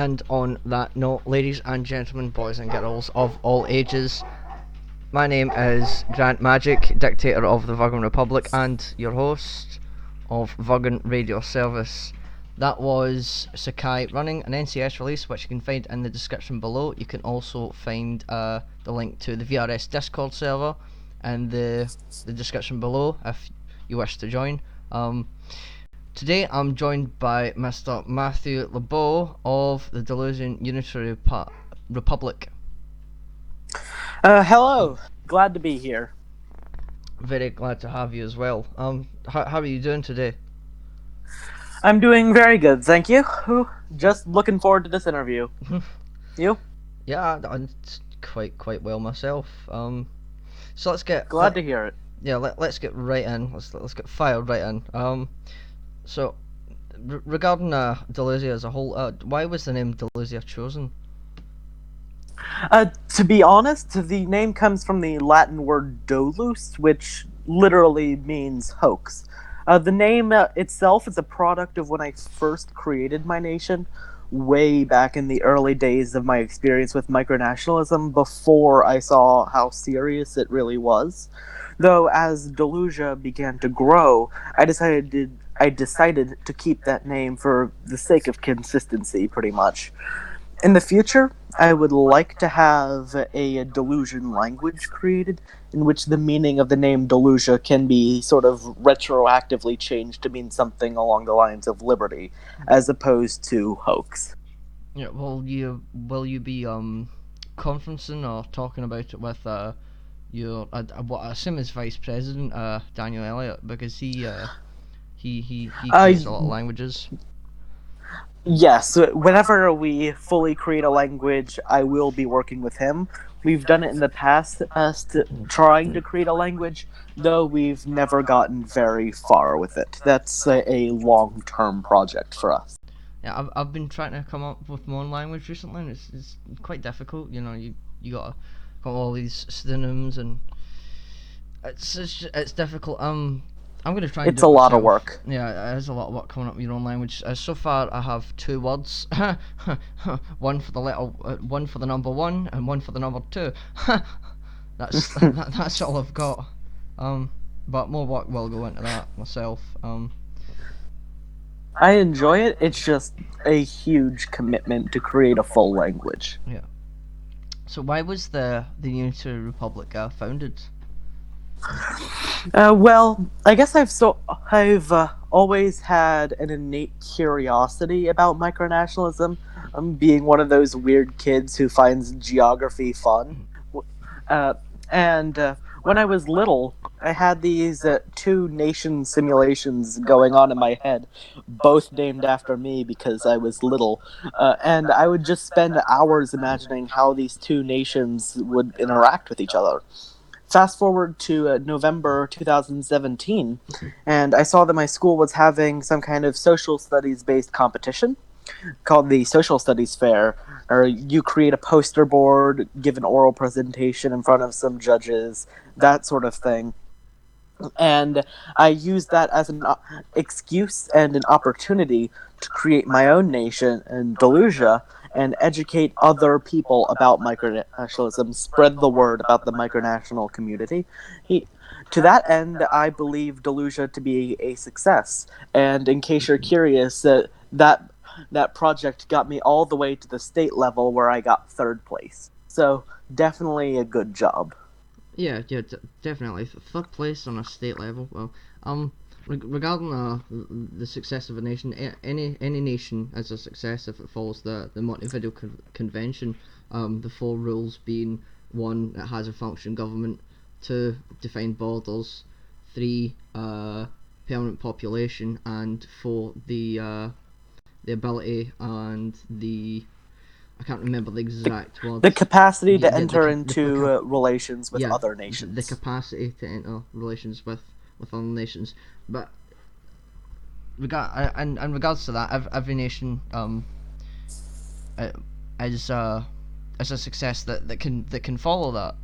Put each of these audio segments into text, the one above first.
And on that note, ladies and gentlemen, boys and girls of all ages, my name is Grant Magic, dictator of the Virgan Republic and your host of Virgan Radio Service. That was Sakai running an NCS release, which you can find in the description below. You can also find the link to the VRS Discord server in the description below if you wish to join. Today I'm joined by Mr. Matthew LeBeau of the Dolusian Unitary Republic. Hello. Glad to be here. Very glad to have you as well. How are you doing today? I'm doing very good, thank you. Just looking forward to this interview. You? Yeah, I'm quite well myself. So let's get glad to hear it. Yeah, let's get right in. Let's get fired right in. So regarding Dolusia as a whole, why was the name Dolusia chosen? To be honest, the name comes from the Latin word dolus, which literally means hoax. The name itself is a product of when I first created my nation, way back in the early days of my experience with micronationalism, before I saw how serious it really was. Though as Dolusia began to grow, I decided to keep that name for the sake of consistency, pretty much. In the future, I would like to have a Dolusian language created in which the meaning of the name Dolusia can be sort of retroactively changed to mean something along the lines of liberty, as opposed to hoax. Yeah, will you be conferencing or talking about it with your what I assume is Vice President Daniel Elliott, because he creates a lot of languages. Yes, whenever we fully create a language, I will be working with him. We've done it in the past, trying to create a language, though we've never gotten very far with it. That's a long-term project for us. Yeah, I've been trying to come up with my own language recently, and it's quite difficult. You know, you gotta come all these synonyms, and it's difficult. I'm going to try and It's do it a lot myself. of work. Yeah, it is a lot of work coming up with your own language. So far, I have 2 words. One for the letter, one for the number 1, and one for the number 2. That's all I've got. But more work will go into that myself. I enjoy it. It's just a huge commitment to create a full language. Yeah. So why was the Unitary Republic founded? Well, I guess I've always had an innate curiosity about micronationalism. Being one of those weird kids who finds geography fun. And when I was little, I had these 2 nation simulations going on in my head, both named after me because I was little. And I would just spend hours imagining how these 2 nations would interact with each other. Fast forward to November 2017, and I saw that my school was having some kind of social studies-based competition called the Social Studies Fair, or you create a poster board, give an oral presentation in front of some judges, that sort of thing. And I used that as an excuse and an opportunity to create my own nation in Dolusia and educate other people about micronationalism, spread the word about the micronational community. To that end, I believe Dolusia to be a success. And in case you're curious, that project got me all the way to the state level where I got 3rd place. So definitely a good job. Yeah, definitely 3rd place on a state level. Well, regarding the success of a nation, any nation is a success if it follows the Montevideo Convention. The 4 rules being: 1, it has a functioning government; 2, defined borders; 3, permanent population; and 4, the ability and the, I can't remember the exact words. The capacity to enter into relations with other nations. The capacity to enter relations with other nations. But in regards to that, every nation is a success that can follow that.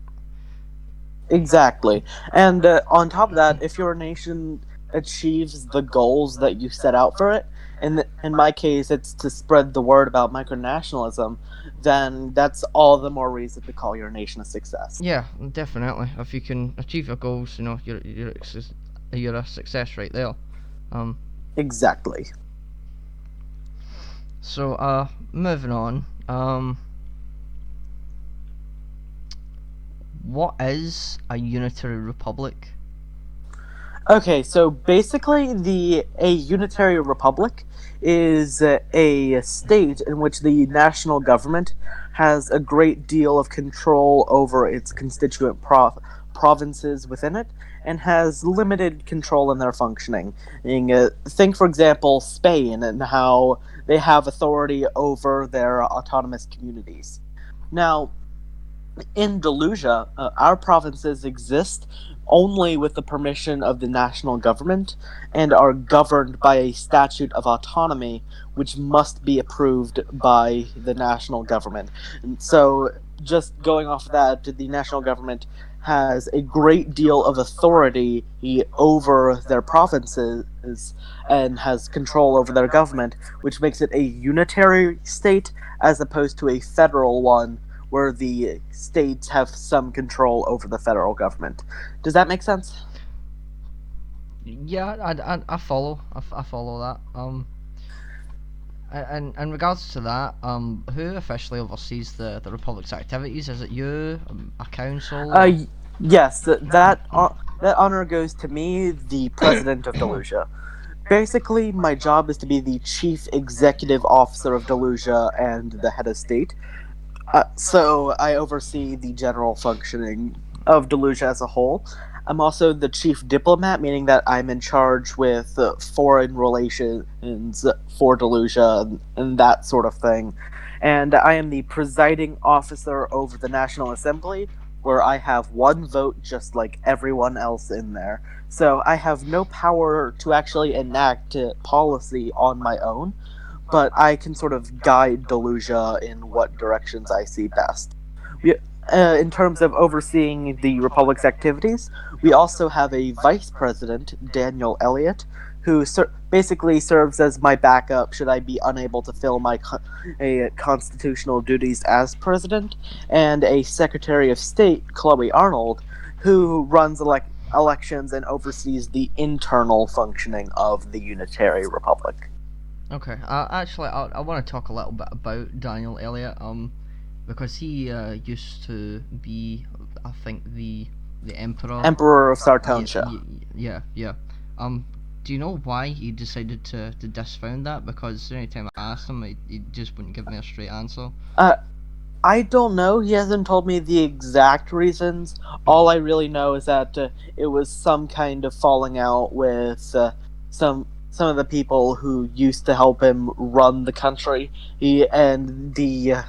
Exactly. And on top of that, if your nation achieves the goals that you set out for it, in my case, it's to spread the word about micronationalism, then that's all the more reason to call your nation a success. Yeah, definitely. If you can achieve your goals, you're a success right there. Um, Exactly. so moving on. What is a unitary republic? Okay, so basically, a unitary republic is a state in which the national government has a great deal of control over its constituent provinces within it, and has limited control in their functioning. Think, for example, Spain and how they have authority over their autonomous communities. Now, in Dolusia, our provinces exist only with the permission of the national government and are governed by a statute of autonomy which must be approved by the national government. And so, just going off of that, the national government has a great deal of authority over their provinces and has control over their government, which makes it a unitary state as opposed to a federal one where the states have some control over the federal government. Does that make sense? Yeah, I follow. I follow that. And in regards to that, who officially oversees the republic's activities? Is it you, a council? Yes, that honor goes to me, the president of Delusia. Basically, my job is to be the chief executive officer of Delusia and the head of state. So I oversee the general functioning of Delusia as a whole. I'm also the chief diplomat, meaning that I'm in charge with foreign relations for Delusia and that sort of thing. And I am the presiding officer over the National Assembly, where I have one vote just like everyone else in there. So I have no power to actually enact policy on my own, but I can sort of guide Delusia in what directions I see best. We, in terms of overseeing the Republic's activities, we also have a vice president, Daniel Elliott, who basically serves as my backup should I be unable to fill my constitutional duties as president, and a secretary of state, Chloe Arnold, who runs elections and oversees the internal functioning of the Unitary Republic. Okay. Actually, I want to talk a little bit about Daniel Elliott. Because he used to be, I think, the emperor. Emperor of Yeah, Sartonia. yeah. Do you know why he decided to disfound that? Because any time I asked him, he just wouldn't give me a straight answer. I don't know. He hasn't told me the exact reasons. All I really know is that it was some kind of falling out with some of the people who used to help him run the country. And the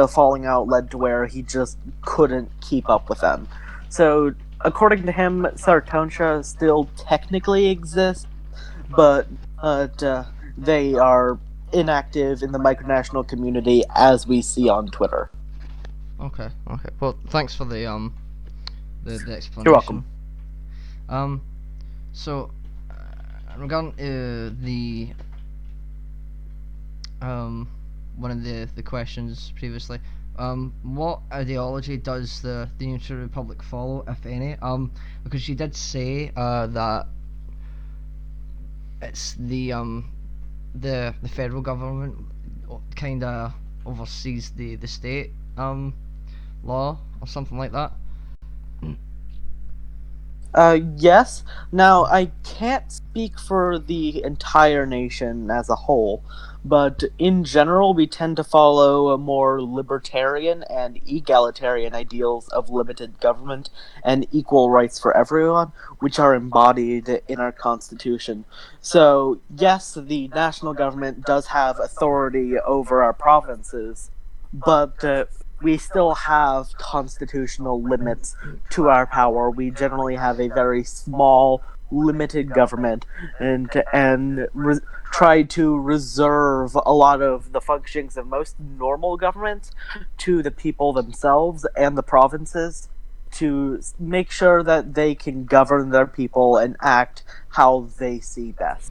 falling out led to where he just couldn't keep up with them. So, according to him, Sartonia still technically exists, but they are inactive in the micronational community as we see on Twitter. Okay. Well, thanks for the explanation. You're welcome. So, regarding the one of the questions previously, what ideology does the Unitary Republic follow, if any? Because you did say that it's the federal government kind of oversees the state law or something like that. Yes. Now, I can't speak for the entire nation as a whole, but in general, we tend to follow a more libertarian and egalitarian ideals of limited government and equal rights for everyone, which are embodied in our Constitution. So, yes, the national government does have authority over our provinces, but we still have constitutional limits to our power. We generally have a very small, limited government, and try to reserve a lot of the functions of most normal governments to the people themselves and the provinces to make sure that they can govern their people and act how they see best.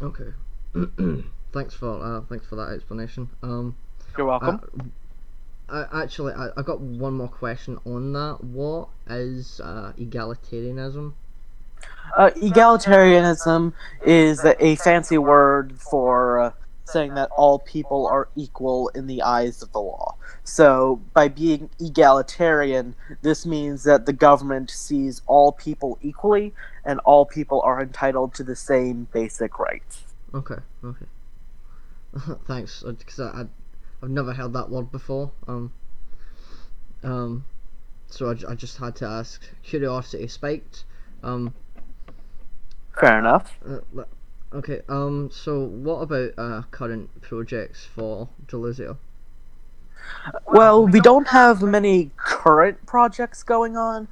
Okay. Thanks for that explanation. You're welcome. I got one more question on that. What is egalitarianism? Egalitarianism is a fancy word for saying that all people are equal in the eyes of the law. So, by being egalitarian, this means that the government sees all people equally, and all people are entitled to the same basic rights. Okay. Thanks, because I've never heard that word before. So I just had to ask. Curiosity spiked. Fair enough. Okay. So what about current projects for Dolusian? Well, we don't have many current projects going on.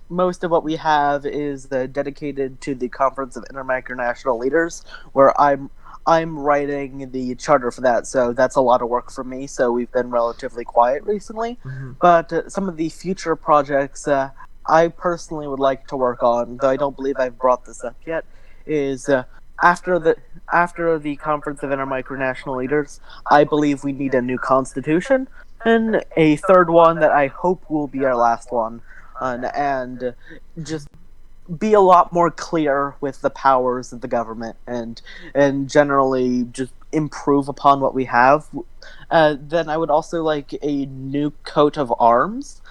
Most of what we have is dedicated to the Conference of Intermicronational Leaders, where I'm writing the charter for that. So that's a lot of work for me. So we've been relatively quiet recently. Mm-hmm. But some of the future projects I personally would like to work on, though I don't believe I've brought this up yet, is after the Conference of Intermicronational Leaders, I believe we need a new constitution, and a third one that I hope will be our last one, and just be a lot more clear with the powers of the government, and generally just improve upon what we have. Then I would also like a new coat of arms.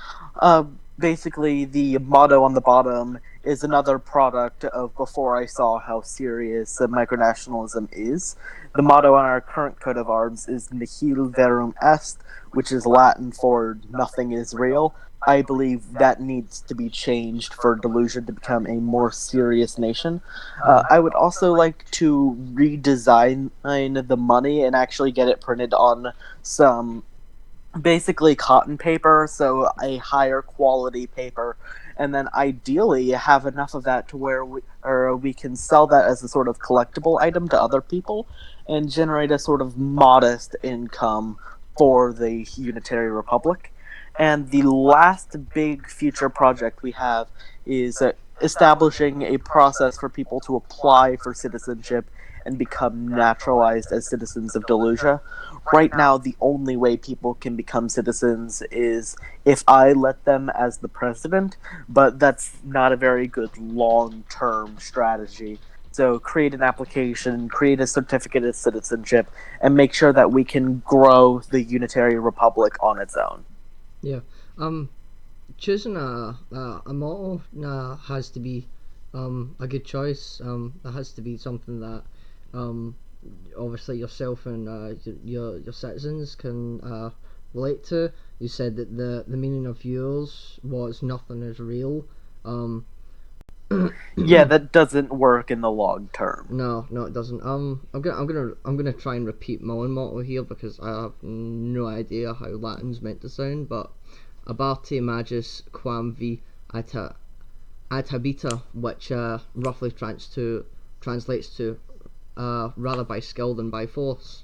Basically, the motto on the bottom is another product of before I saw how serious micronationalism is. The motto on our current coat of arms is Nihil verum est, which is Latin for nothing is real. I believe that needs to be changed for Dolusian to become a more serious nation. I would also like to redesign the money and actually get it printed on some basically cotton paper, so a higher quality paper, and then ideally have enough of that to where we can sell that as a sort of collectible item to other people and generate a sort of modest income for the Unitary Republic. And the last big future project we have is establishing a process for people to apply for citizenship and become naturalized as citizens of Dolusia. Right now, the only way people can become citizens is if I let them as the president, but that's not a very good long-term strategy. So create an application, create a certificate of citizenship, and make sure that we can grow the Unitary Republic on its own. Yeah. Choosing a motto has to be a good choice. It has to be something that obviously yourself and your citizens can relate to. You said that the meaning of yours was nothing is real. Yeah, that doesn't work in the long term. No, it doesn't. I'm gonna try and repeat my own motto here because I have no idea how Latin's meant to sound, but abate magis quam vi ad habita, which roughly translates to rather by skill than by force.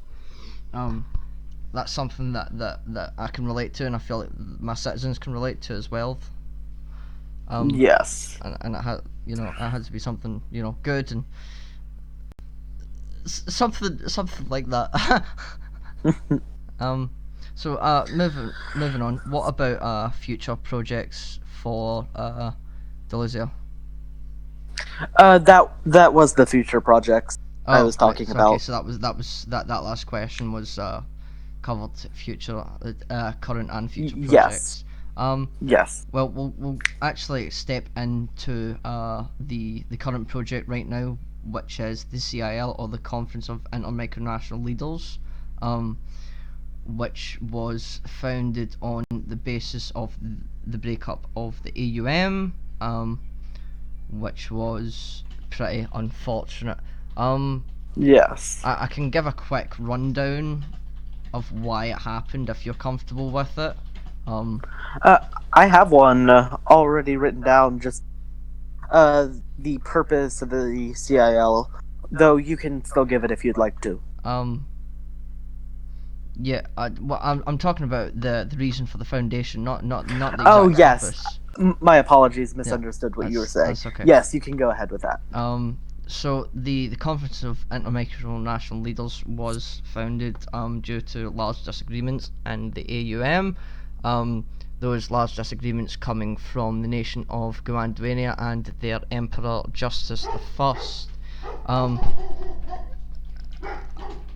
That's something that I can relate to, and I feel like my citizens can relate to as well. Yes. And it had, it had to be something, good and something like that. So moving on. What about future projects for Dolusian? That was the future projects I was talking about. Okay, so that last question was covered future, current and future projects. Yes. Well, we'll actually step into the current project right now, which is the CIL, or the Conference of Intermicronational Leaders, which was founded on the basis of the breakup of the AUM, which was pretty unfortunate. Yes. I can give a quick rundown of why it happened if you're comfortable with it. I have one already written down. Just the purpose of the CIL, though you can still give it if you'd like to. Yeah. I'm talking about the reason for the foundation, not the exact Oh yes. purpose. My apologies, misunderstood what you were saying. That's okay. Yes, you can go ahead with that. So the Conference of International Leaders was founded due to large disagreements in the AUM. Those large disagreements coming from the nation of Gondwana and their Emperor Justus I. Um,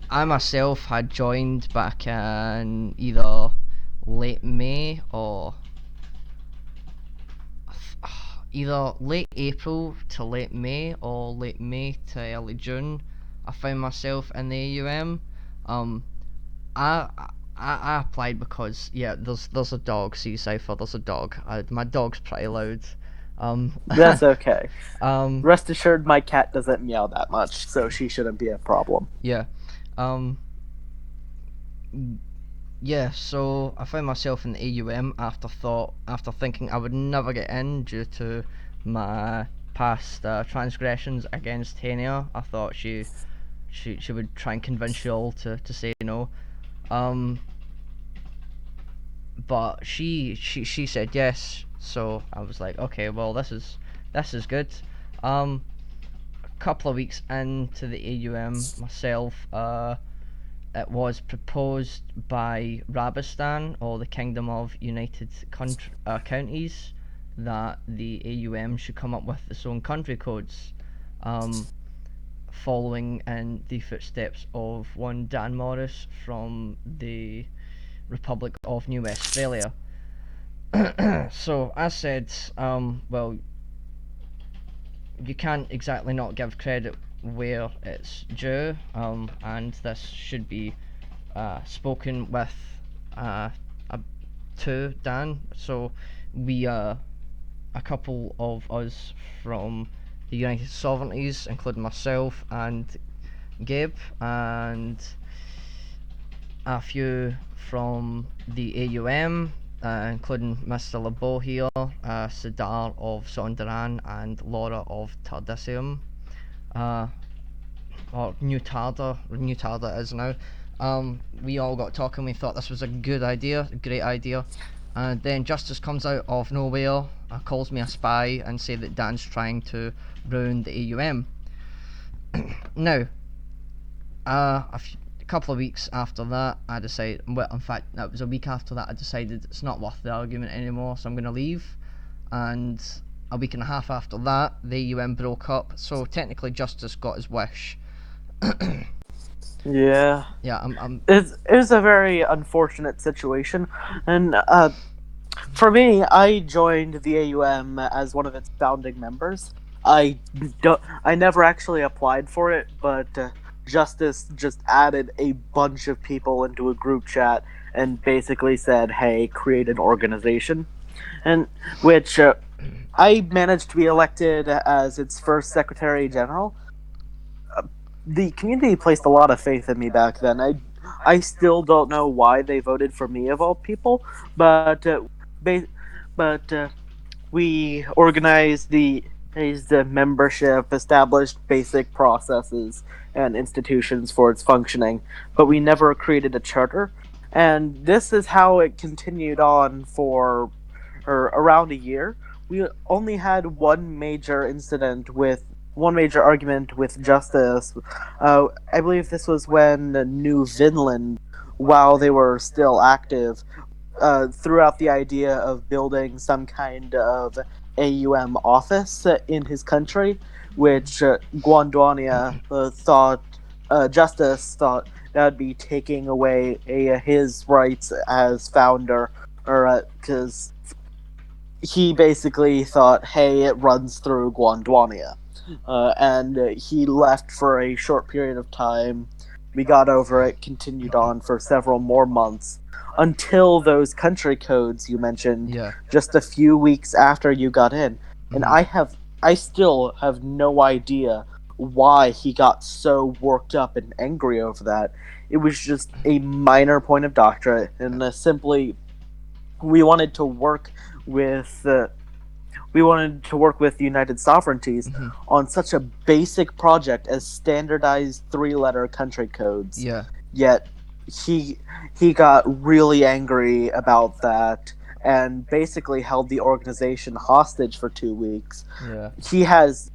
I myself had joined back in either late May or either late April to late May or late May to early June. I found myself in the AUM. I, I applied because there's a dog. See, Cypher, there's a dog. My dog's pretty loud. That's okay. um, Rest assured, my cat doesn't meow that much, so she shouldn't be a problem. yeah. Um, yeah, so I found myself in the AUM after thinking I would never get in due to my past transgressions against Hania. I thought she would try and convince you all to say no. But she said yes, so I was like, okay, well this is good. A couple of weeks into the AUM myself, it was proposed by Rabistan, or the Kingdom of United Counties, that the AUM should come up with its own country codes, following in the footsteps of one Dan Morris from the Republic of New Westphalia. So, as said, well, you can't exactly not give credit where it's due, and this should be spoken with to Dan. So we a couple of us from the United Sovereignties, including myself and Gabe, and a few from the AUM, including Mr. LeBeau here, Sidar of Sondaran, and Laura of Tardisium, or New Tarda is now. We all got talking, we thought this was a great idea, and then Justice comes out of nowhere, calls me a spy, and say that Dan's trying to ruin the AUM. Now, a couple of weeks after that, I decided, well, in fact, it was a week after that, I decided it's not worth the argument anymore, so I'm going to leave. And a week and a half after that, the AUM broke up, so technically Justice got his wish. Yeah. Yeah, It was a very unfortunate situation, and for me, I joined the AUM as one of its founding members. I never actually applied for it, but Justice just added a bunch of people into a group chat and basically said, "Hey, create an organization," and which I managed to be elected as its first Secretary General. The community placed a lot of faith in me back then. I still don't know why they voted for me of all people, but we organized the membership, established basic processes and institutions for its functioning, but we never created a charter. And this is how it continued on for around a year. We only had one major argument with Justice. I believe this was when New Vinland, while they were still active, threw out the idea of building some kind of AUM office in his country, which Gondwania thought, Justice thought that would be taking away his rights as founder, or because he basically thought, hey, it runs through Gondwania. And he left for a short period of time. We got over it, continued on for several more months, until those country codes you mentioned, just a few weeks after you got in. And I still have no idea why he got so worked up and angry over that. It was just a minor point of doctrine, and simply we wanted to work with United Sovereignties on such a basic project as standardized 3-letter country codes. Yeah. Yet he got really angry about that and basically held the organization hostage for 2 weeks. Yeah. He has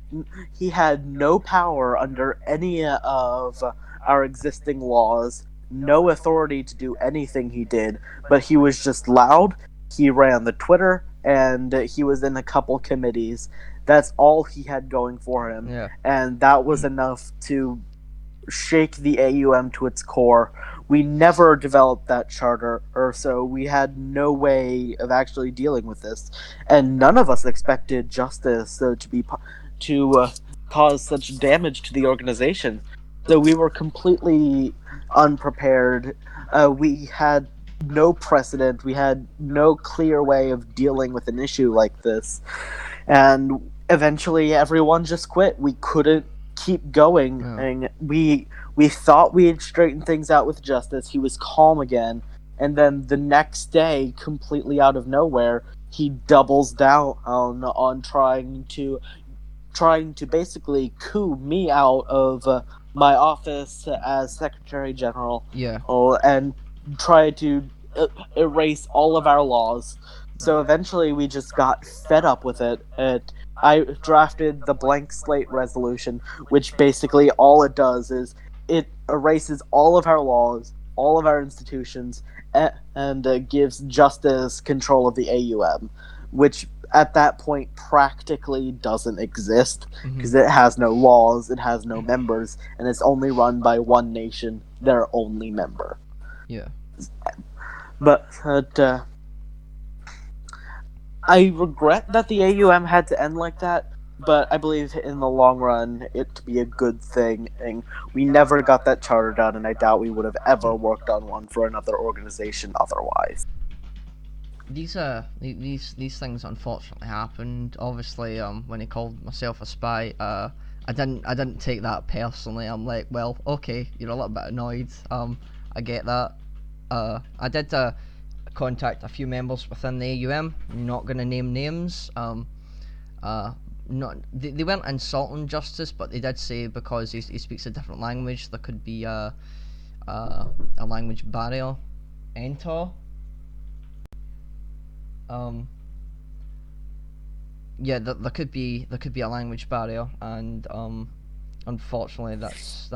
he had no power under any of our existing laws, no authority to do anything he did, but he was just loud. He ran the Twitter, and he was in a couple committees. That's all he had going for him, Yeah. and that was enough to shake the AUM to its core. We never developed that charter, or so we had no way of actually dealing with this, and none of us expected justice to cause such damage to the organization. So we were completely unprepared. We had no precedent. We had no clear way of dealing with an issue like this, and eventually everyone just quit. We couldn't keep going, Yeah. and we thought we had straightened things out with justice. He was calm again, and then the next day, completely out of nowhere, he doubles down on trying to basically coup me out of my office as Secretary General, Yeah. and try to erase all of our laws. So eventually, we just got fed up with it. I drafted the blank slate resolution, which basically all it does is it erases all of our laws, all of our institutions, and gives justice control of the AUM, which at that point practically doesn't exist Mhm. because it has no laws, it has no members, and it's only run by one nation, their only member. Yeah. But I regret that the AUM had to end like that, but I believe in the long run it to be a good thing. And we never got that charter done, and I doubt we would have ever worked on one for another organization otherwise. These things unfortunately happened. Obviously, when he called myself a spy, I didn't take that personally. I'm like, well, okay, you're a little bit annoyed. I get that. I did contact a few members within the AUM. I'm not gonna name names. Uh, not they weren't insulting justice, but they did say because he speaks a different language, there could be a language barrier. Enter. Um, yeah, there could be a language barrier, and unfortunately that's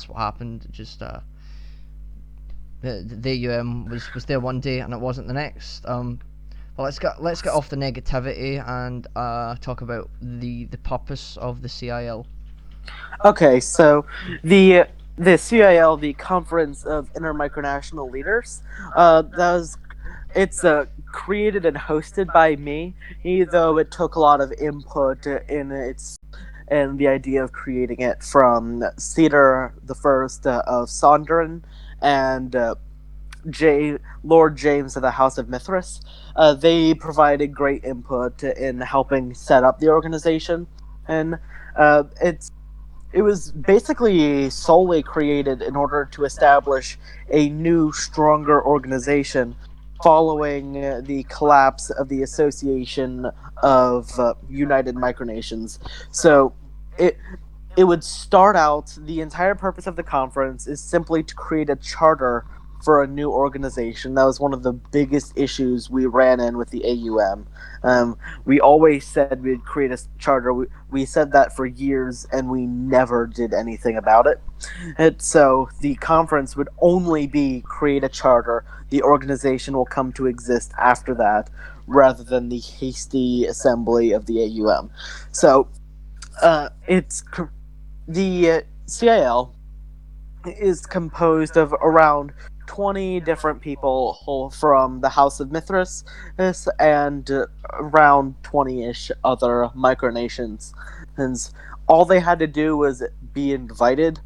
what happened. Just the AUM was there one day and it wasn't the next. Well, let's get off the negativity and talk about the purpose of the CIL. Okay, so the the CIL, the Conference of Intermicronational Leaders, that was it's created and hosted by me, though it took a lot of input in its and the idea of creating it from Cedar the First of Sondren and Lord James of the House of Mithras. They provided great input in helping set up the organization, and it was basically solely created in order to establish a new, stronger organization following the collapse of the Association of United Micronations. So it it would start out, the entire purpose of the conference is simply to create a charter for a new organization. That was one of the biggest issues we ran in with the AUM. We always said we'd create a charter. We said that for years, and we never did anything about it. And so the conference would only be create a charter. The organization will come to exist after that, rather than the hasty assembly of the AUM. So it's the CIL is composed of around 20 different people from the House of Mithras and around 20-ish other micronations. And all they had to do was be invited.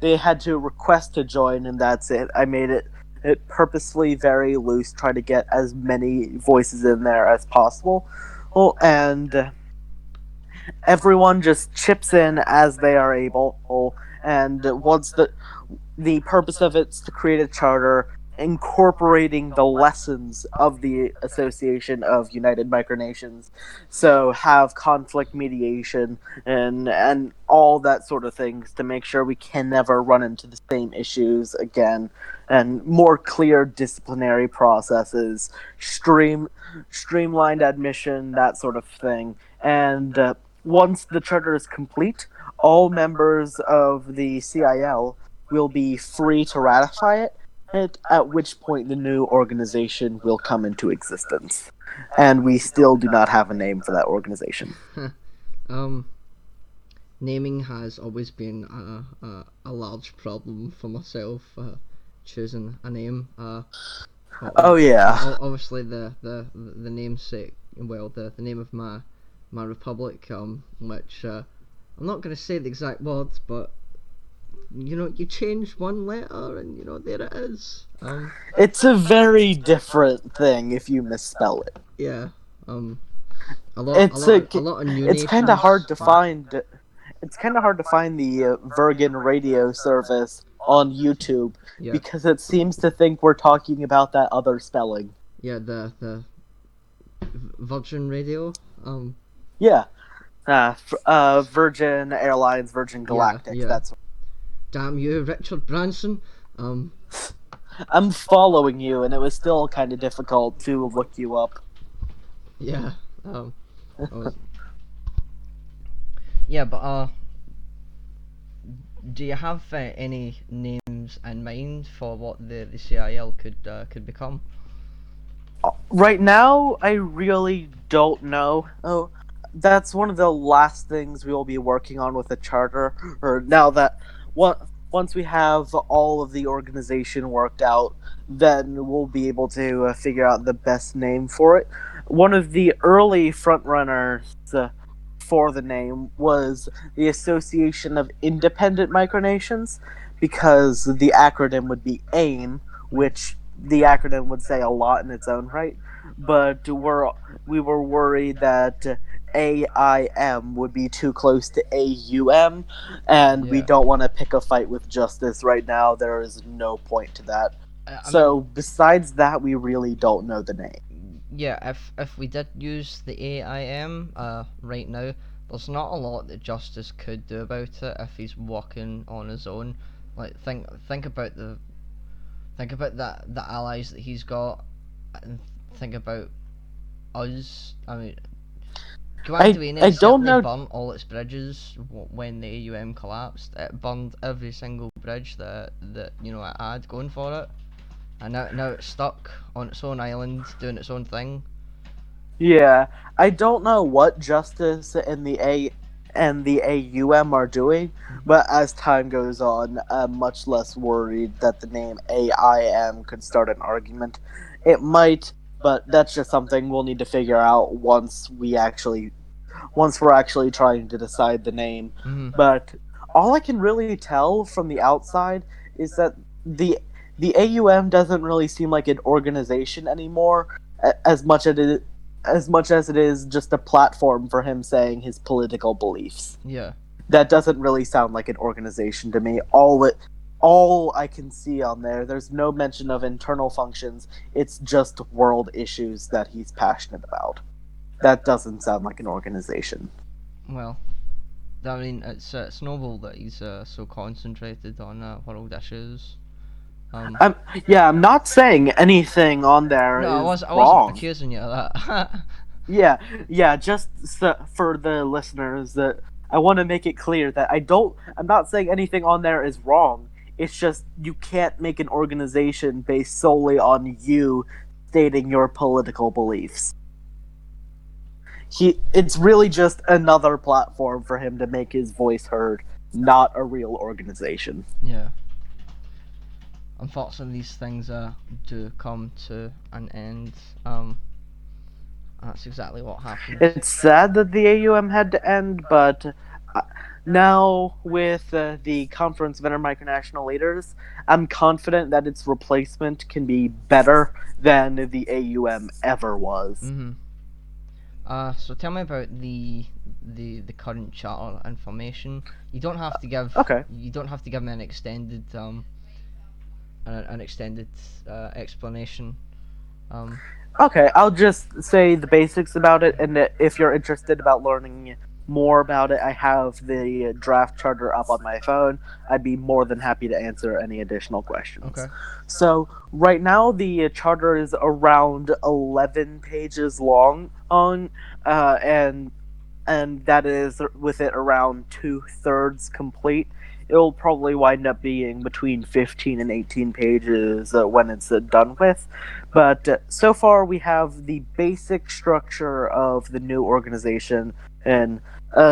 They had to request to join, and that's it. I made it purposefully very loose, try to get as many voices in there as possible. Well, and everyone just chips in as they are able, and once the purpose of it's to create a charter incorporating the lessons of the Association of United Micronations. So have conflict mediation and all that sort of things to make sure we can never run into the same issues again, and more clear disciplinary processes, streamlined admission, that sort of thing. And once the charter is complete, all members of the CIL will be free to ratify it, at which point the new organization will come into existence. And we still do not have a name for that organization. um, naming has always been a large problem for myself. Choosing a name. Oh yeah. Obviously the namesake. Well, the name of my republic. Which I'm not going to say the exact words, but you change one letter and there it is. It's a very different thing if you misspell it. Yeah. A It's lot of new it's kind of nations. hard to find. It's kind of hard to find the Virgan radio service on YouTube Yeah. because it seems to think we're talking about that other spelling. Yeah. The Virgin Radio. Yeah. Virgin Airlines, Virgin Galactic. Yeah. That's. Damn you, Richard Branson. I'm following you, and it was still kind of difficult to look you up. Yeah. Yeah, but do you have any names in mind for what the CIL could become? Right now, I really don't know. Oh, that's one of the last things we will be working on with the charter. Or now that once we have all of the organization worked out, then we'll be able to figure out the best name for it. One of the early frontrunners for the name was the Association of Independent Micronations, because the acronym would be AIM, which the acronym would say a lot in its own right. But we were worried that AIM would be too close to AUM, and we Yeah. don't want to pick a fight with justice right now. There is no point to that. I So, mean, besides that, we really don't know the name. yeah, if we did use the AIM right now, there's not a lot that Justice could do about it if he's working on his own. Like think about the allies that he's got, and think about us. I mean, Guantanamo I don't certainly know. burnt all its bridges when the AUM collapsed. It burned every single bridge that it had going for it, and now it's stuck on its own island doing its own thing. Yeah, I don't know what Justice and the AUM are doing, but as time goes on, I'm much less worried that the name AIM could start an argument. It might, but that's just something we'll need to figure out once we're actually trying to decide the name. Mm-hmm. But all I can really tell from the outside is that the AUM doesn't really seem like an organization anymore, as much as it is just a platform for him saying his political beliefs. Yeah. That doesn't really sound like an organization to me. All I can see on there's no mention of internal functions. It's just world issues that he's passionate about. That doesn't sound like an organization. Well, I mean, it's noble that he's so concentrated on world issues. I'm not saying anything on there No, is I wasn't wrong. accusing you of that. Yeah, just for the listeners, that I want to make it clear that I'm not saying anything on there is wrong. It's just you can't make an organization based solely on you stating your political beliefs. It's really just another platform for him to make his voice heard, not a real organization. Yeah. Unfortunately, these things do come to an end. That's exactly what happens. It's sad that the AUM had to end, but now with the Conference of Intermicronational Leaders, I'm confident that its replacement can be better than the AUM ever was. Mm-hmm. So tell me about the current charter information. You don't have to give. Okay. You don't have to give me an extended explanation. Okay, I'll just say the basics about it, and if you're interested about learning more about it, I have the draft charter up on my phone. I'd be more than happy to answer any additional questions. Okay. So right now the charter is around 11 pages long and and that is with it around 2/3 complete. It'll probably wind up being between 15 and 18 pages when it's done with. But so far, we have the basic structure of the new organization, and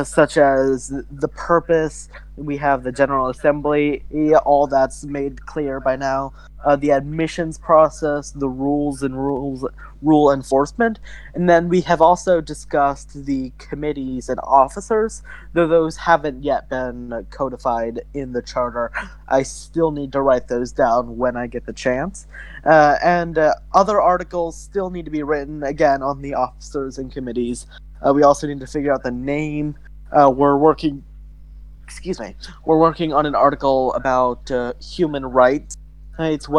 such as the purpose. We have the General Assembly. Yeah, all that's made clear by now. The admissions process, the rule enforcement, and then we have also discussed the committees and officers, though those haven't yet been codified in the charter. I still need to write those down when I get the chance. And other articles still need to be written, again, on the officers and committees. We also need to figure out the name. We're working. Excuse me. We're working on an article about human rights. It's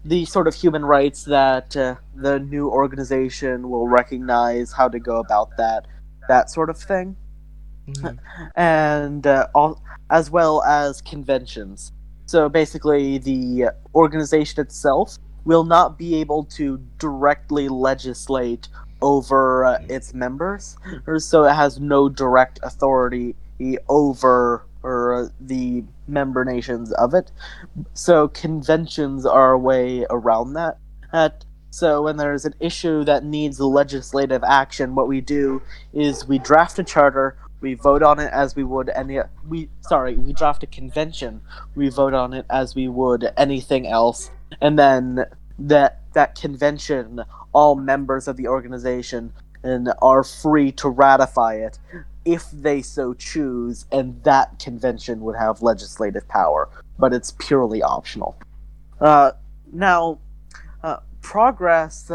the sort of human rights that the new organization will recognize, how to go about that sort of thing, Mhm. and as well as conventions. So basically, the organization itself will not be able to directly legislate over its members, or so it has no direct authority over the member nations of it. So conventions are a way around that. So when there's an issue that needs legislative action, what we do is we draft a charter, we vote on it as we would we draft a convention, we vote on it as we would anything else, and then that convention, all members of the organization and are free to ratify it if they so choose, and that convention would have legislative power, but it's purely optional. Uh, Now, progress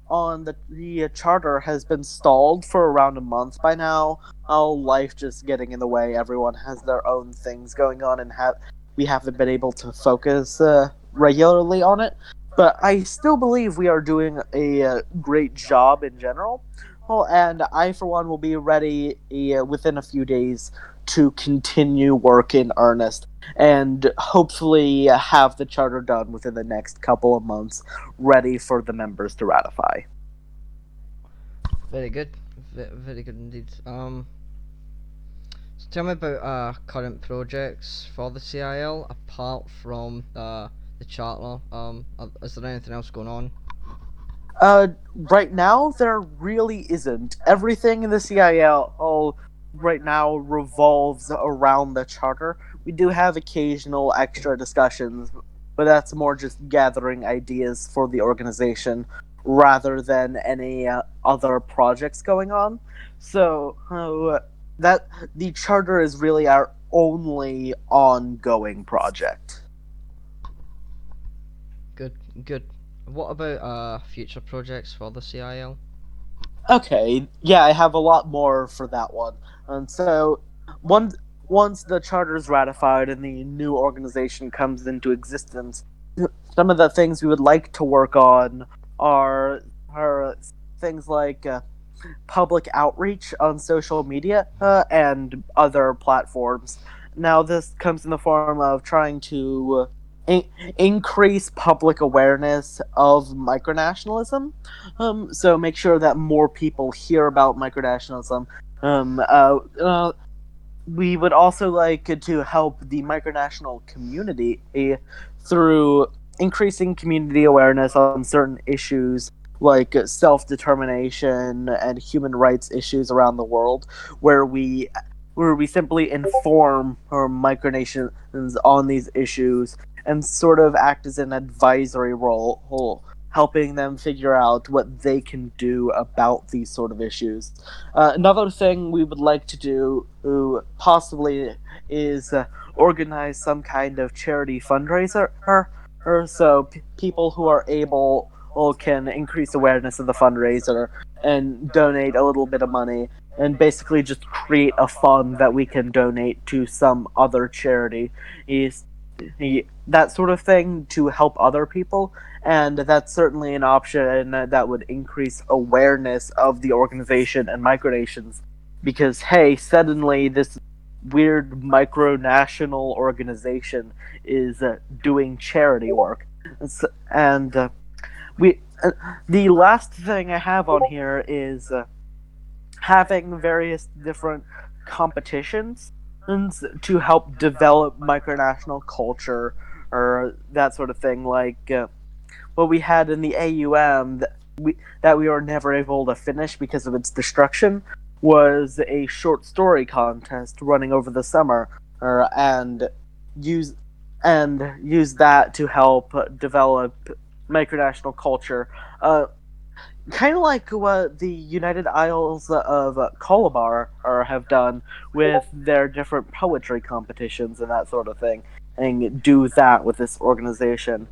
on the charter has been stalled for around a month by now. Life just getting in the way. Everyone has their own things going on, and we haven't been able to focus regularly on it. But I still believe we are doing a great job in general. Well, and I, for one, will be ready within a few days to continue work in earnest and hopefully have the charter done within the next couple of months, ready for the members to ratify. Very good. Very good indeed. So tell me about current projects for the CIL apart from the charter. Is there anything else going on? Right now, there really isn't. Everything in the CIL right now revolves around the charter. We do have occasional extra discussions, but that's more just gathering ideas for the organization rather than any other projects going on. So, that the charter is really our only ongoing project. Good, good. What about future projects for the CIL? Okay, yeah, I have a lot more for that one. And so, once once the charter is ratified and the new organization comes into existence, some of the things we would like to work on are are things like public outreach on social media and other platforms. Now, this comes in the form of trying to increase public awareness of micronationalism. So make sure that more people hear about micronationalism. Um, uh, uh, we would also like to help the micronational community through increasing community awareness on certain issues like self determination and human rights issues around the world, where we simply inform our micronations on these issues and sort of act as an advisory role, helping them figure out what they can do about these sort of issues. Another thing we would like to do, possibly, is organize some kind of charity fundraiser, so people who are able can increase awareness of the fundraiser and donate a little bit of money, and basically just create a fund that we can donate to some other charity. Is that sort of thing to help other people, and that's certainly an option that would increase awareness of the organization and micronations. Because hey, suddenly this weird micronational organization is doing charity work, and we. The last thing I have on here is having various different competitions to help develop micronational culture or that sort of thing, like what we had in the AUM that we were never able to finish because of its destruction was a short story contest running over the summer, and use use that to help develop micronational culture. Kind of like what the United Isles of Calabar have done with their different poetry competitions and that sort of thing, and do that with this organization,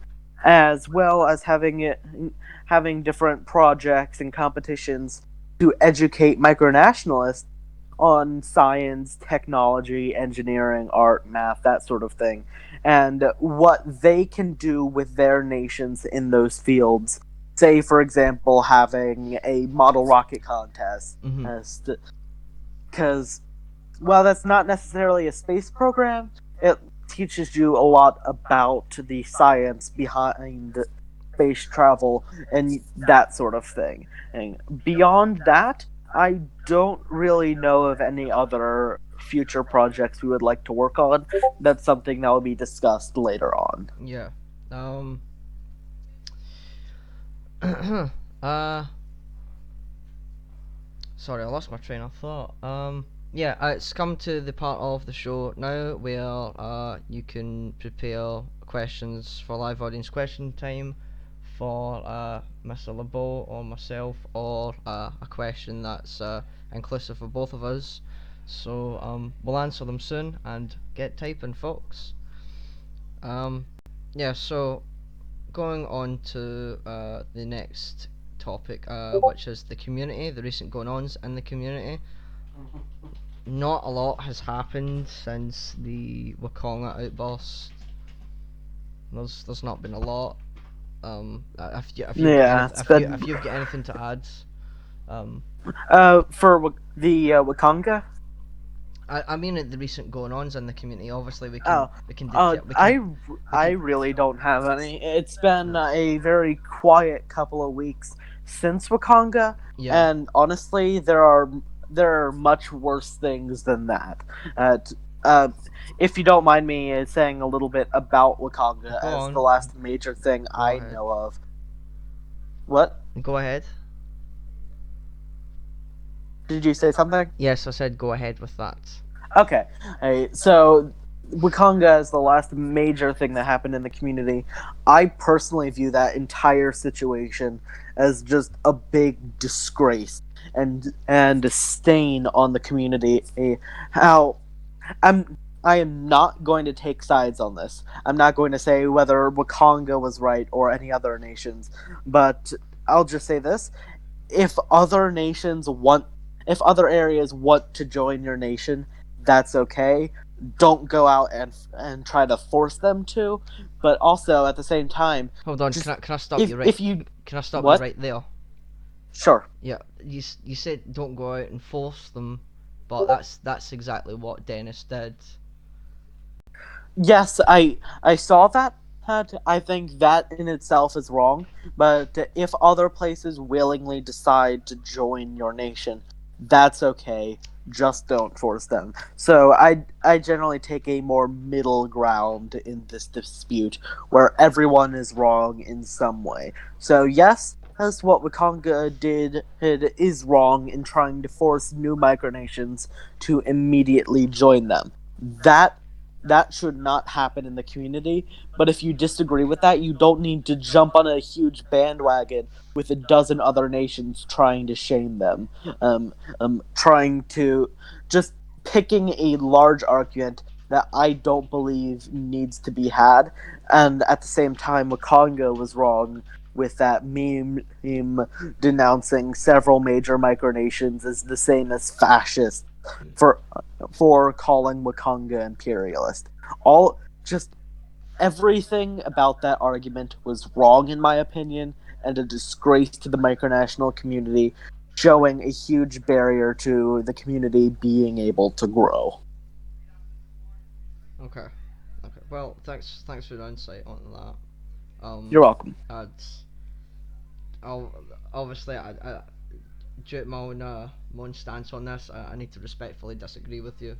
as well as having different projects and competitions to educate micronationalists on science, technology, engineering, art, math, that sort of thing, and what they can do with their nations in those fields. Say, for example, having a model rocket contest, Mm-hmm. because while that's not necessarily a space program, it teaches you a lot about the science behind space travel and that sort of thing. And beyond that, I don't really know of any other future projects we would like to work on. That's something that will be discussed later on. Yeah. Um. uh. Sorry, I lost my train of thought. Yeah, it's come to the part of the show now where you can prepare questions for live audience question time for Mr. LeBeau or myself, or a question that's inclusive of both of us. So we'll answer them soon and get typing, folks. Um, yeah, so going on to the next topic, which is the community, the recent going-ons in the community. Not a lot has happened since the Wakonga outburst. There's not been a lot. Yeah, it's been If you've got anything to add, for the Wakanga. I mean the recent going-ons in the community. Obviously, Oh, we can I really don't have any. It's been a very quiet couple of weeks since Wakanga, yeah. and honestly, there are much worse things than that. Uh, t- uh, if you don't mind me saying a little bit about Wakanga Go as the on. last major thing Go I ahead. know of. What Go ahead. did you say something? Yes, I said go ahead with that. Okay, so Wakanga is the last major thing that happened in the community. I personally view that entire situation as just a big disgrace and a stain on the community. How I am not going to take sides on this. I'm not going to say whether Wakanga was right or any other nations, but I'll just say this: if other areas want to join your nation, that's okay. Don't go out and try to force them to, but also at the same time, Hold on, just can I stop you right? if you Can I stop you what? right there? Sure. Yeah, you said don't go out and force them, but that's exactly what Dennis did. Yes, I saw that. I think that in itself is wrong, but if other places willingly decide to join your nation, that's okay. Just don't force them. So I generally take a more middle ground in this dispute, where everyone is wrong in some way. So yes, that's what Wakanga did. It is wrong in trying to force new micronations to immediately join them. That that should not happen in the community. But if you disagree with that, you don't need to jump on a huge bandwagon with a dozen other nations trying to shame them. Trying to just picking a large argument that I don't believe needs to be had. And at the same time, Wakonga was wrong with that meme denouncing several major micronations as the same as fascist for calling Wakanga imperialist. All just everything about that argument was wrong in my opinion and a disgrace to the micronational community, showing a huge barrier to the community being able to grow. Okay. Okay. Well, thanks for your insight on that. You're welcome. I'd, I'll, obviously, due to my own stance on this, I need to respectfully disagree with you.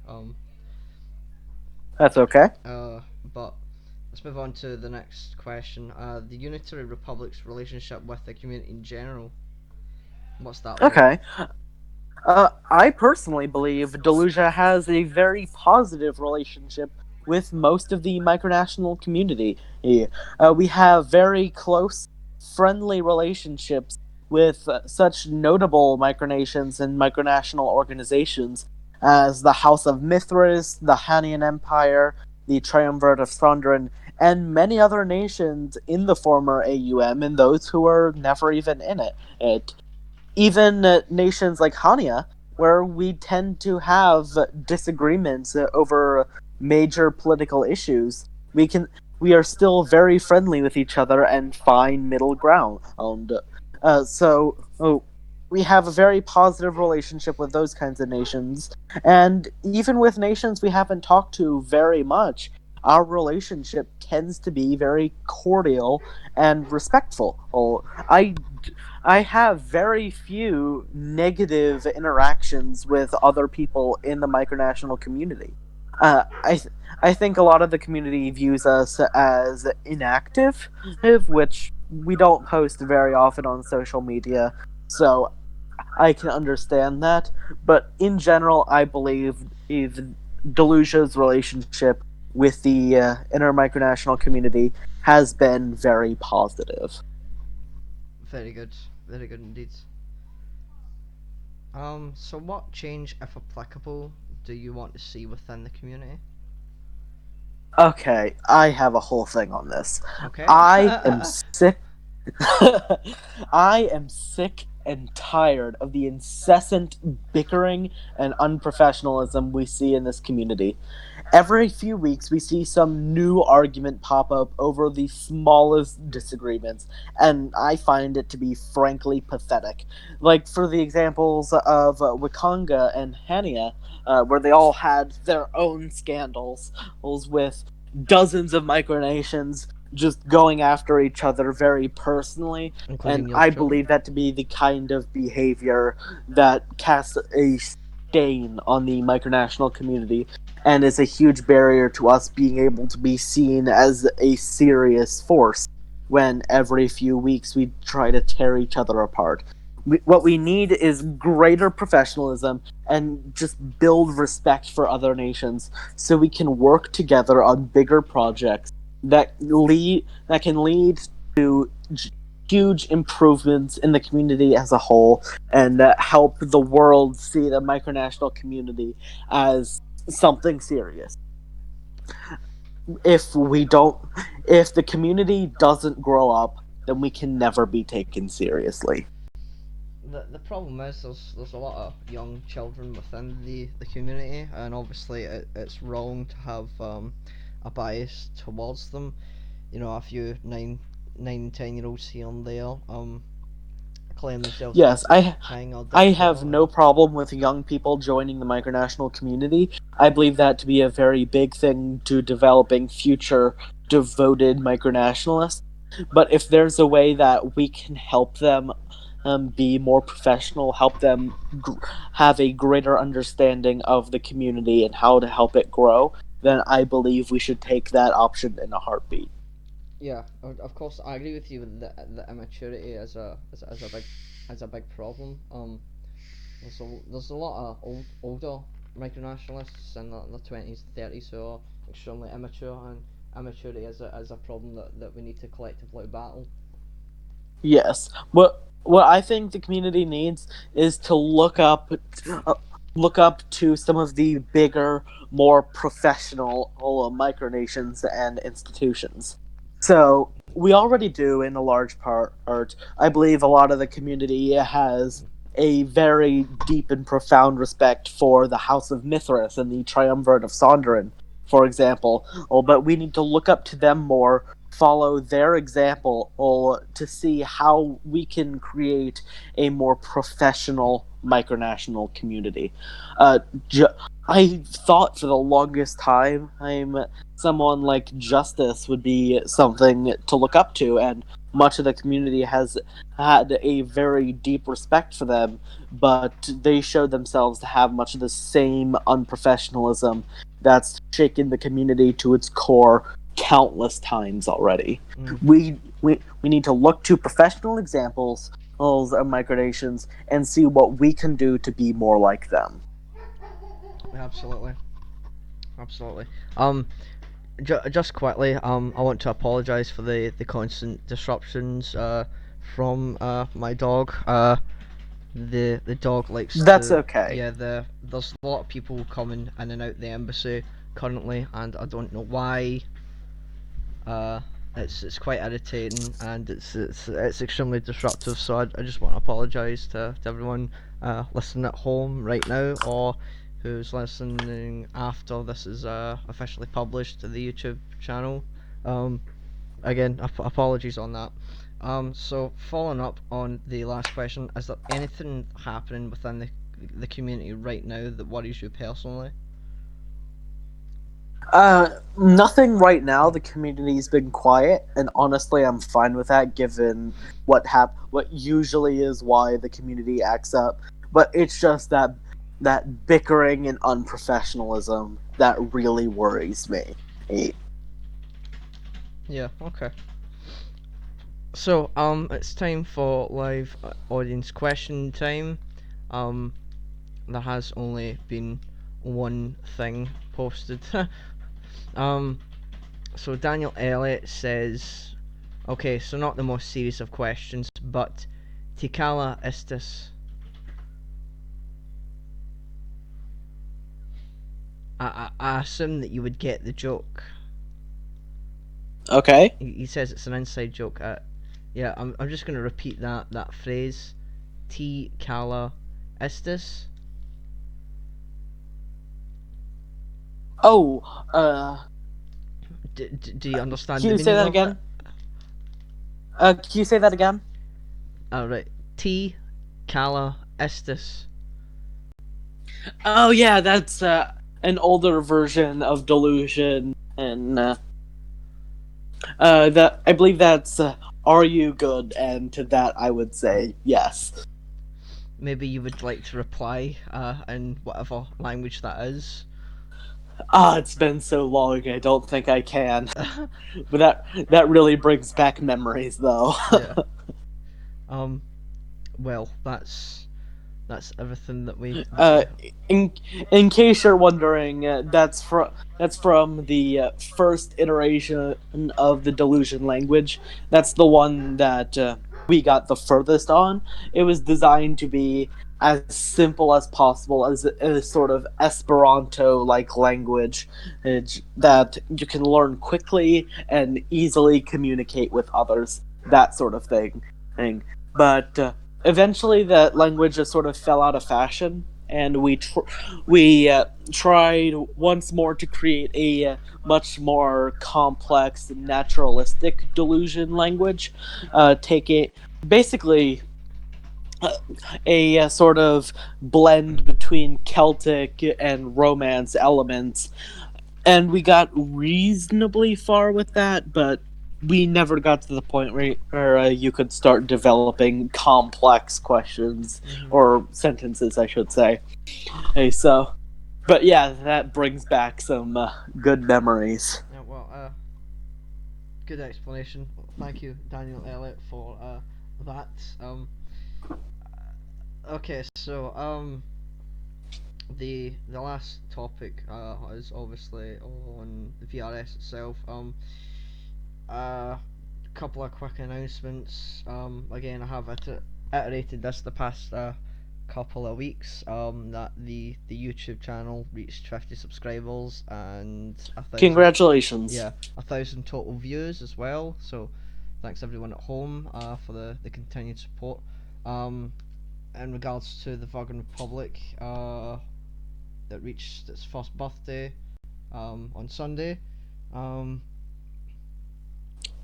That's okay. But let's move on to the next question. The Unitary Republic's relationship with the community in general. What's that like? Okay. I personally believe Delusia has a very positive relationship with most of the micronational community. We have very close, friendly relationships with such notable micronations and micronational organizations as the House of Mithras, the Hanian Empire, the Triumvirate of Sondran, and many other nations in the former AUM and those who are never even in it even nations like Hania, where we tend to have disagreements over major political issues, we are still very friendly with each other and find middle ground. We have a very positive relationship with those kinds of nations, and even with nations we haven't talked to very much, our relationship tends to be very cordial and respectful. I have very few negative interactions with other people in the micronational community. I think a lot of the community views us as inactive, which we don't post very often on social media, so I can understand that. But in general, I believe Delusia's relationship with the inner micronational community has been very positive. Very good indeed. So what change, if applicable, do you want to see within the community? Okay, I have a whole thing on this. Okay. I am sick. I am sick and tired of the incessant bickering and unprofessionalism we see in this community. Every few weeks, we see some new argument pop up over the smallest disagreements, and I find it to be frankly pathetic. Like, for the examples of Wakanga and Hania, where they all had their own scandals with dozens of micronations just going after each other very personally, and Including yours I truly. believe that to be the kind of behavior that casts a stain on the micronational community and is a huge barrier to us being able to be seen as a serious force when every few weeks we try to tear each other apart. What we need is greater professionalism and just build respect for other nations so we can work together on bigger projects that can lead to huge improvements in the community as a whole and help the world see the micronational community as something serious. If we don't, if the community doesn't grow up, then we can never be taken seriously. The problem is there's a lot of young children within the community, and obviously it's wrong to have a bias towards them. You know, a few 9, 9, 10-year-olds here and there claim themselves to be Yes, hang or I have difficult, no and problem with young people joining the micronational community. I believe that to be a very big thing to developing future devoted micronationalists. But if there's a way that we can help them be more professional, help them have a greater understanding of the community and how to help it grow, then I believe we should take that option in a heartbeat. yeah, of course I agree with you with the immaturity as a big problem. There's a lot of older micronationalists in the 20s, 30s who are extremely immature, and immaturity is a problem that we need to collectively battle. Yes. What I think the community needs is to uh, look up to some of the bigger, more professional micronations and institutions. So we already do in a large part. I believe a lot of the community has a very deep and profound respect for the House of Mithras and the Triumvirate of Sondarin, for example. But we need to look up to them more, follow their example, to see how we can create a more professional micronational community. Uh, ju- I thought for the longest time someone like Justice would be something to look up to, and much of the community has had a very deep respect for them, but they show themselves to have much of the same unprofessionalism that's shaken the community to its core countless times already. Mm. We need to look to professional examples of micronations and see what we can do to be more like them. Absolutely. Absolutely. Just quickly, I want to apologise for the constant disruptions from my dog. The dog likes That's to, okay. yeah, there's a lot of people coming in and out the embassy currently, and I don't know why. Uh, it's quite irritating, and it's extremely disruptive. So I just want to apologise to everyone listening at home right now, or who's listening after this is officially published to the YouTube channel. Um, Again, apologies on that. So following up on the last question, is there anything happening within the community right now that worries you personally? Nothing right now. The community's been quiet, and honestly, I'm fine with that, given what usually is why the community acts up. But it's just that bickering and unprofessionalism that really worries me. Yeah. Okay. So it's time for live audience question time. Um, there has only been one thing posted. um, so Daniel Elliott says, okay, so not the most serious of questions, but Tikala Istis. I assume that you would get the joke. Okay. He says it's an inside joke. Yeah, I'm just gonna repeat that phrase. T Cala Estes. Oh, Do you understand can the you say meaning that of it? again? Can you say that again? Alright. T Cala Estes. Oh yeah, that's an older version of Dolusian, and that I believe that's "Are you good?" And to that, I would say yes. Maybe you would like to reply in whatever language that is. It's been so long. I don't think I can. But that really brings back memories, though. Yeah. Um. Well, that's everything that uh, we. in in case you're wondering, that's from the first iteration of the Delusion language. That's the one that we got the furthest on. It was designed to be as simple as possible, as a sort of Esperanto-like language that you can learn quickly and easily communicate with others. That sort of thing. But eventually that language just sort of fell out of fashion, and we tried once more to create a much more complex naturalistic delusion language, taking basically uh, a sort of blend between Celtic and Romance elements, and we got reasonably far with that, but we never got to the point where you could start developing complex questions Mhm. or sentences, I should say. Hey, so, but yeah, that brings back some good memories. Yeah. Well. Good explanation. Thank you, Daniel Elliott, for that. Okay. So the last topic is obviously on the VRS itself. A couple of quick announcements. Again, I have iterated this the past couple of weeks. That the YouTube channel reached 50 subscribers and 1,000. Congratulations. Yeah, 1,000 total views as well. So, thanks everyone at home for the continued support. In regards to the Virgan Republic, that reached its first birthday on Sunday. Um,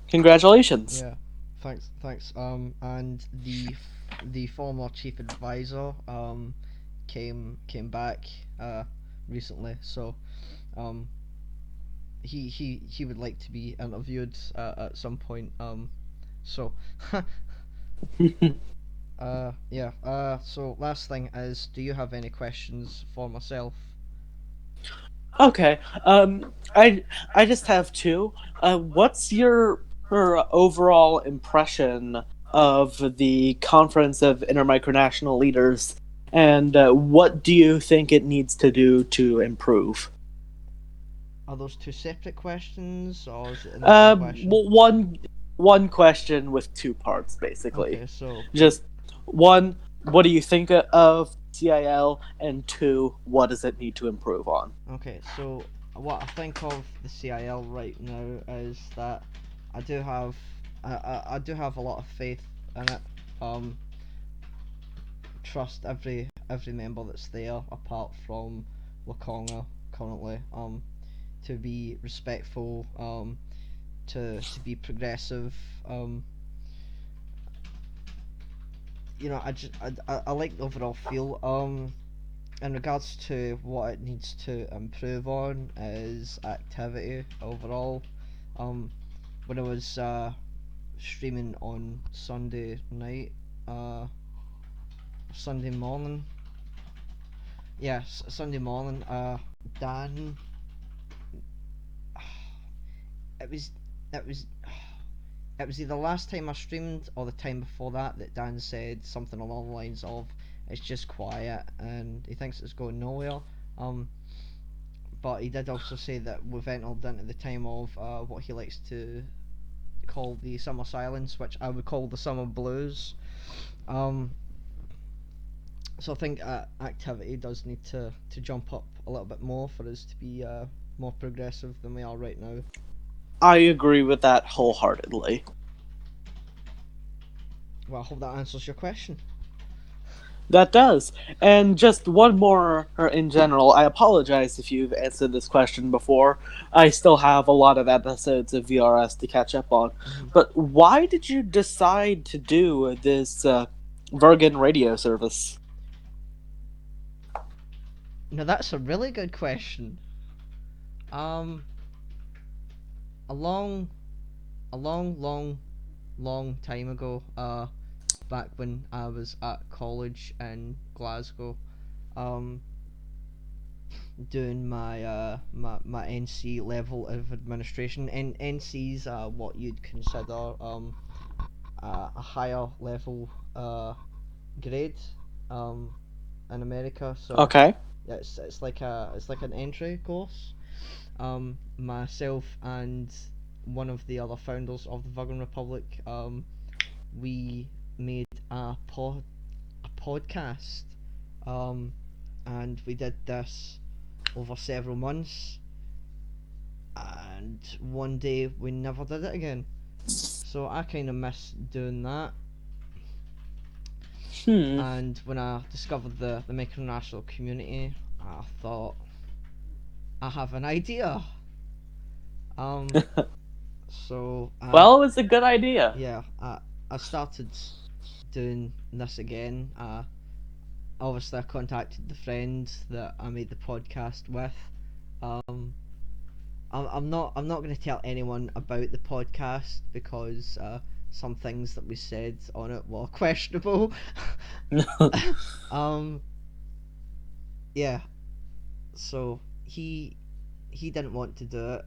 Congratulations. yeah, thanks. And the former chief advisor came back recently, so um, he would like to be interviewed at some point So, yeah. So last thing is, do you have any questions for myself? Okay. I just have two. What's your overall impression of the Conference of Intermicronational Leaders, and what do you think it needs to do to improve? Are those two separate questions, or is it in the same question? One question with two parts, basically. Okay, so Just one, what do you think of CIL, and two, what does it need to improve on? so what I think of the CIL right now is that I do have I do have a lot of faith in it. Um, trust every member that's there, apart from Lakonga currently. To be respectful. To be progressive. Um, I like the overall feel. In regards to what it needs to improve on is activity overall. Um, when I was streaming on Sunday night, Sunday morning, yes, Sunday morning, Dan, it was, it was, it was either last time I streamed or the time before that Dan said something along the lines of, "It's just quiet," and he thinks it's going nowhere. Um, but he did also say that we've entered into the time of what he likes to call the summer silence, which I would call the summer blues. Um, so I think activity does need to jump up a little bit more for us to be more progressive than we are right now. I agree with that wholeheartedly. Well, I hope that answers your question. That does. And just one more in general. I apologize if you've answered this question before. I still have a lot of episodes of VRS to catch up on. Mm-hmm. But why did you decide to do this Virgan radio service? Now that's a really good question. Um, a long, long time ago. Back when I was at college in Glasgow. Um, doing my NC level of administration. NC's what you'd consider a higher level grade in America. So Okay. yeah, it's like an entry course. Myself and one of the other founders of the Virgan Republic, we made a podcast, and we did this over several months, and one day we never did it again. So I kind of miss doing that. Hmm. And when I discovered the micronational community, I thought, I have an idea. Um, so Well, it was a good idea. yeah, I started doing this again. Obviously I contacted the friend that I made the podcast with. Um, I'm not going to tell anyone about the podcast because some things that we said on it were questionable. um, yeah. So he didn't want to do it,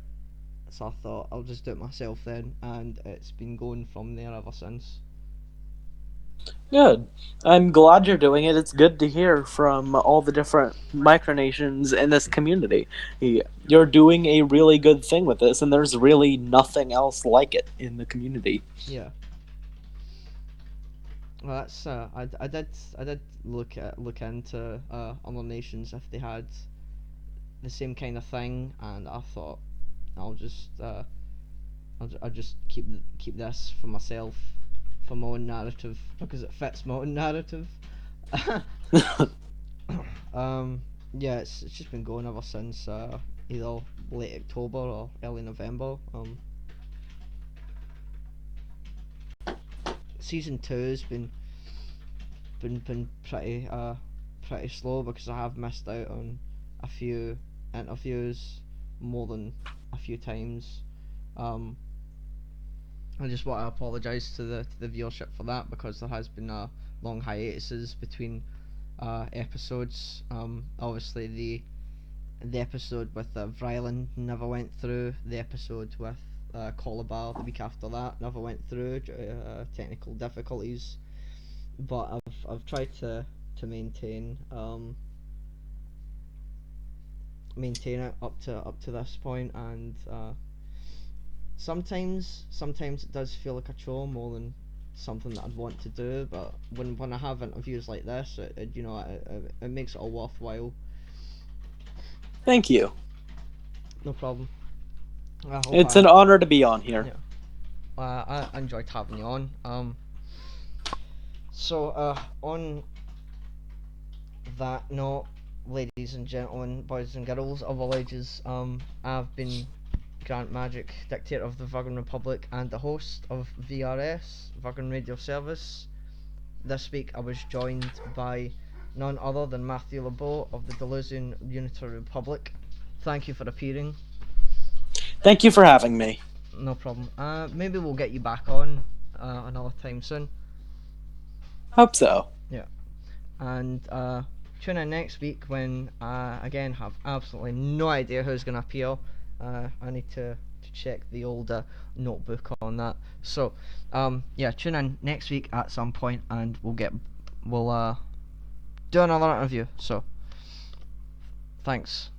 so I thought I'll just do it myself then, and it's been going from there ever since. Good. I'm glad you're doing it. It's good to hear from all the different micronations in this community. You're doing a really good thing with this, and there's really nothing else like it in the community. Yeah. Well, that's I did look into other nations if they had the same kind of thing, and I thought I'll just I'll just keep this for myself, for my own narrative, because it fits my own narrative. um, yeah, it's just been going ever since either late October or early November. Season two's been pretty slow because I have missed out on a few interviews more than a few times. Um, I just want to apologise to the viewership for that, because there has been long hiatuses between episodes. Obviously the episode with Virgan never went through. The episode with Colabar the week after that never went through. Technical difficulties, but I've tried to maintain maintain it up to this point, and sometimes it does feel like a chore more than something that I'd want to do. But when I have interviews like this, it makes it all worthwhile. Thank you. No problem. I hope It's an honor to be on here. Yeah. I enjoyed having you on. So on that note, ladies and gentlemen, boys and girls of all ages, I've been Grant Magic, Dictator of the Virgan Republic and the host of VRS, Virgan Radio Service. This week I was joined by none other than Matthew LeBeau of the Dolusian Unitary Republic. Thank you for appearing. Thank you for having me. No problem. Maybe we'll get you back on another time soon. Hope so. Yeah. And tune in next week when I again have absolutely no idea who's going to appear. I need to check the old notebook on that. So yeah, tune in next week at some point, and we'll do another interview. So thanks.